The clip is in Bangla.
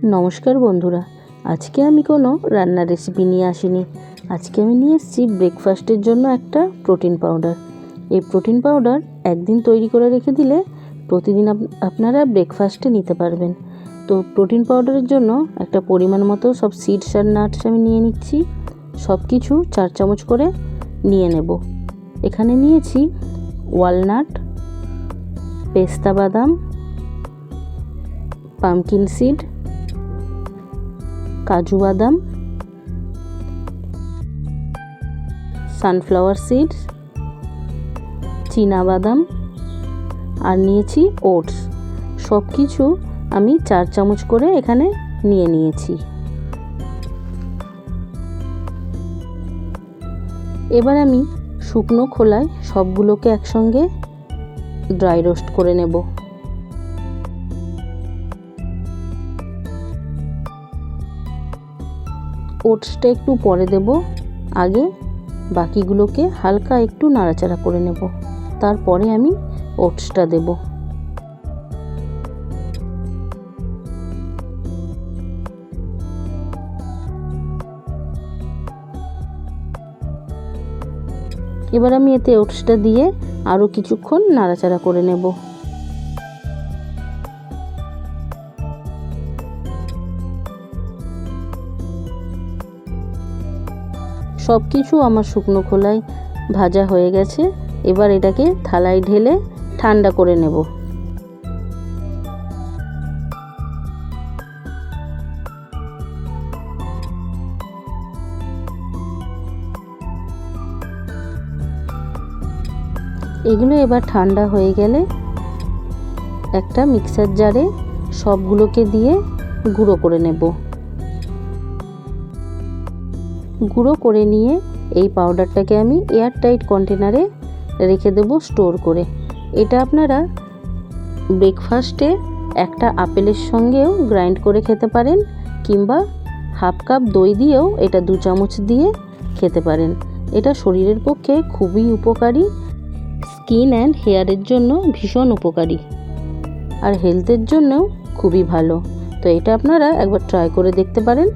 নমস্কার বন্ধুরা, আজকে আমি কোনো রান্নার রেসিপি নিয়ে আসিনি। আজকে আমি নিয়ে এসেছি ব্রেকফাস্টের জন্য একটা প্রোটিন পাউডার। এই প্রোটিন পাউডার একদিন তৈরি করে রেখে দিলে প্রতিদিন আপনারা ব্রেকফাস্টে নিতে পারবেন। তো প্রোটিন পাউডারের জন্য একটা পরিমাণ মতো সব সিডস আর নাটস আমি নিয়ে নিচ্ছি। সব কিছু 4 চামচ করে নিয়ে নেব। এখানে নিয়েছি ওয়ালনাট, পেস্তা বাদাম, পামকিন সিড, কাজু বাদাম, সানফ্লাওয়ার সিডস, চীনা বাদাম আর নিয়েছি ওটস। সব কিছু আমি 4 চামচ করে এখানে নিয়ে নিয়েছি। এবার আমি শুকনো খোলায় সবগুলোকে একসঙ্গে ড্রাই রোস্ট করে নেব। ওটসটা একটু পরে দেব, আগে বাকিগুলোকে হালকা একটু নাড়াচাড়া করে নেব, তারপরে আমি ওটসটা দেব। এবার আমি এতে ওটসটা দিয়ে আরও কিছুক্ষণ নাড়াচাড়া করে নেব। সব কিছু আমার শুকনো খোলায় ভাজা হয়ে গেছে। এবার এটাকে থালায় ঢেলে ঠান্ডা করে নেব। এগুলো এবার ঠান্ডা হয়ে গেলে একটা মিক্সার জারে সবগুলোকে দিয়ে গুঁড়ো করে নেব। গুঁড়ো করে নিয়ে এই পাউডারটাকে আমি এয়ারটাইট কন্টেনারে রেখে দেব স্টোর করে। এটা আপনারা ব্রেকফাস্টে একটা আপেলের সঙ্গেও গ্রাইন্ড করে খেতে পারেন, কিংবা হাফ কাপ দই দিয়েও এটা 2 চামচ দিয়ে খেতে পারেন। এটা শরীরের পক্ষে খুবই উপকারী, স্কিন অ্যান্ড হেয়ারের জন্য ভীষণ উপকারী, আর হেলথের জন্যও খুবই ভালো। তো এটা আপনারা একবার ট্রাই করে দেখতে পারেন।